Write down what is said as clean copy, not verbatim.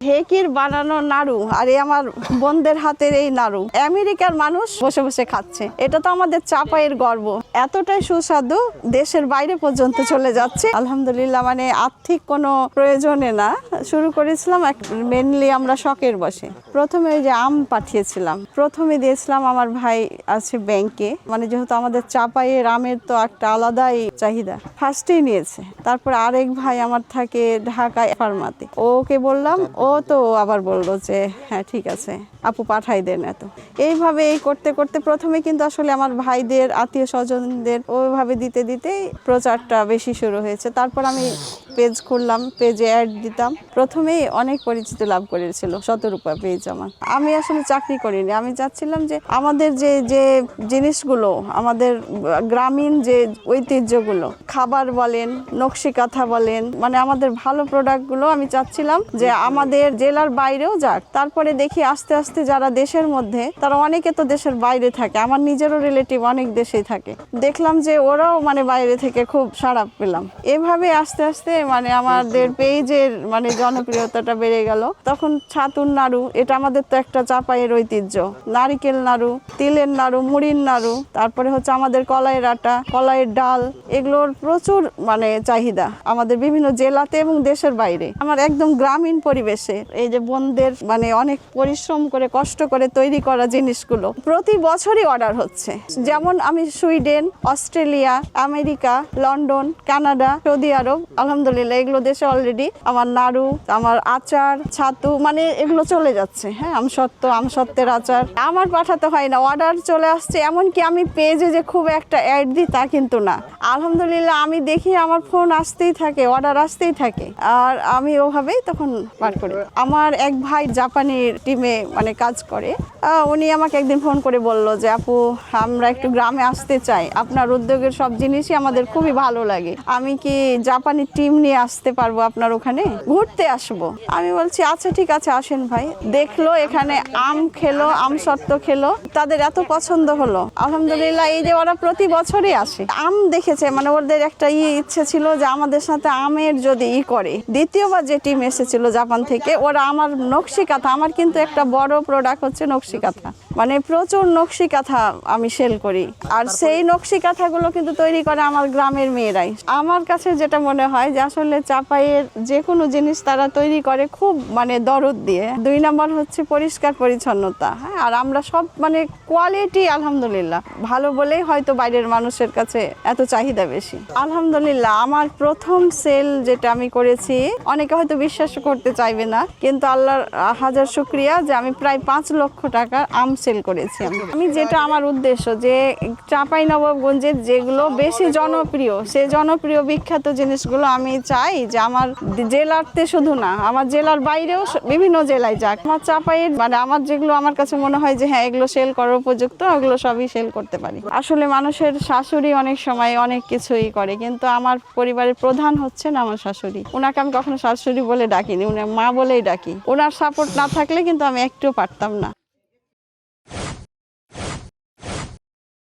হেকির বানানো নাড়ু আর এই আমার বোনদের হাতের এই নাড়ু আমেরিকার মানুষ বসে বসে খাচ্ছে। এটা তো আমাদের চাপাইয়ের গর্ব। এতটাই সুস্বাদু দেশের বাইরে পর্যন্ত চলে যাচ্ছে আলহামদুলিল্লাহ। মানে আর্থিক কোনো প্রয়োজনে না, শুরু করেছিলাম মেনলি আমরা শখের বসে। প্রথমে ওই যে আম পাঠিয়েছিলাম, প্রথমে দিয়েছিলাম আমার ভাই আছে ব্যাংকে, মানে যেহেতু আমাদের চাপাইয়ের আমের তো একটা আলাদাই চাহিদা, ফার্স্টেই নিয়েছে। তারপর আরেক ভাই আমার থাকে ঢাকায় ফার্মাতে, ওকে বললাম, ও তো আবার বললো যে হ্যাঁ ঠিক আছে আপু পাঠাই দেন। এত এইভাবে এই করতে করতে প্রথমে কিন্তু আসলে আমার ভাইদের আত্মীয় স্বজনদের ওইভাবে দিতে দিতেই প্রচারটা বেশি শুরু হয়েছে। তারপর আমি পেজ খুললাম, পেজে অ্যাড দিতাম। প্রথমেই অনেক পরিচিতি লাভ করেছিল শতরূপা পেজ আমার। আমি আসলে চাকরি করিনি, আমি চাচ্ছিলাম যে আমাদের যে যে জিনিসগুলো, আমাদের গ্রামীণ যে ঐতিহ্যগুলো, খাবার বলেন, নকশি কাঁথা বলেন, মানে আমাদের ভালো প্রোডাক্টগুলো আমি চাচ্ছিলাম যে আমাদের জেলার বাইরেও যাক। তারপরে দেখি আস্তে আস্তে যারা দেশের মধ্যে, তারা অনেকে তো দেশের বাইরে থাকে, আমার নিজেরও রিলেটিভ অনেক দেশেই থাকে, দেখলাম যে ওরাও মানে বাইরে থেকে খুব সাড়া পেলাম। এভাবে আস্তে আস্তে মানে আমাদের পেজের মানে জনপ্রিয়তাটা বেড়ে গেল। তখন ছাতুর নাড়ু, এটা আমাদের তো একটা চাপাইয়ের ঐতিহ্য, নারিকেল নাড়ু, তিলের নাড়ু, মুড়ির নাড়ু, তারপরে হচ্ছে আমাদের কলাইয়ের আটা, কলাইয়ের ডাল, এগুলোর প্রচুর মানে চাহিদা আমাদের বিভিন্ন জেলাতে এবং দেশের বাইরে। আমার একদম গ্রামীণ পরিবেশে এই যে বোনদের মানে অনেক পরিশ্রম করে কষ্ট করে তৈরি করা জিনিসগুলো প্রতি বছরই অর্ডার হচ্ছে। যেমন আমি Sweden, Australia, America, London, Canada, Saudi Arab, আলহামদুলিল্লাহ এগুলো দেশে অলরেডি আমার নাড়ু, আমার আচার, ছাতু মানে এগুলো চলে যাচ্ছে। হ্যাঁ, আমসত্ত্বের আচার আমার পাঠাতে হয় না, অর্ডার চলে আসছে। এমনকি আমি পেজে যে খুব একটা অ্যাড দিই তা কিন্তু না, আলহামদুলিল্লাহ আমি দেখি আমার ফোন আসতেই থাকে, অর্ডার আসতেই থাকে, আর আমি ওভাবেই তখন বার করি। আমার এক ভাই জাপানির টিমে মানে কাজ করে, উনি আমাকে একদিন ফোন করে বলল যে আপু আমরা একটু গ্রামে আসতে চাই, আপনার উদ্যোগের সব জিনিসই আমাদের খুবই ভালো লাগে, আমি কি জাপানি টিম নিয়ে আসতে পারবো আপনার ওখানে, ঘুরতে আসবো? আমি বলছি আচ্ছা ঠিক আছে আসেন ভাই। দেখলো এখানে আম খেলো, আমসত্ত্ব খেলো, তাদের এত পছন্দ হলো আলহামদুলিল্লাহ। এই যে ওরা প্রতি বছরই আসে, আম দেখেছে, মানে ওদের একটা ইচ্ছে ছিল যে আমাদের সাথে আমের যদি করে। দ্বিতীয়বার যে টিম এসেছিল জাপান থেকে, ওরা আমার নকশি কাঁথা, আমার কিন্তু একটা বড় প্রোডাক্ট হচ্ছে নকশি কাঁথা, মানে প্রচুর নকশি কাঁথা আমি সেল করি, আর সেই নকশি কাঁথাগুলো কিন্তু তৈরি করে আমার গ্রামের মেয়েরাই। আমার কাছে যেটা মনে হয় যে আসলে চাপাইয়ের যে কোনো জিনিস তারা তৈরি করে খুব মানে দরদ দিয়ে। 2 নম্বর হচ্ছে পরিষ্কার পরিচ্ছন্নতা। হ্যাঁ, আর আমরা সব মানে কোয়ালিটি আলহামদুলিল্লাহ ভালো বলেই হয়তো বাইরের মানুষের কাছে এত চাহিদা বেশি। আলহামদুলিল্লাহ আমার প্রথম সেল যেটা আমি করেছি, অনেকে হয়তো বিশ্বাস করতে চাইবে না, কিন্তু আল্লাহর হাজার শুকরিয়া যে আমি প্রায় 5 লক্ষ টাকার আম সেল করেছি। আমি যেটা আমার উদ্দেশ্য যে চাঁপাইনবাবগঞ্জের যেগুলো বেশি জনপ্রিয়, সেই জনপ্রিয় বিখ্যাত জিনিসগুলো আমি চাই যে আমার জেলাতে শুধু না, আমার জেলার বাইরেও বিভিন্ন জেলায় যাক। আমার চাঁপাইয়ের মানে আমার যেগুলো আমার কাছে মনে হয় যে হ্যাঁ এগুলো সেল করার উপযুক্ত, ওগুলো সবই সেল করতে পারি। আসলে মানুষের শাশুড়ি অনেক সময় অনেক কিছুই করে, কিন্তু আমার পরিবারের প্রধান হচ্ছেন আমার শাশুড়ি। ওনাকে আমি কখনো শাশুড়ি বলে ডাকিনি, উনি মা বলেই ডাকি। ওনার সাপোর্ট না থাকলে কিন্তু আমি একটুও পারতাম না।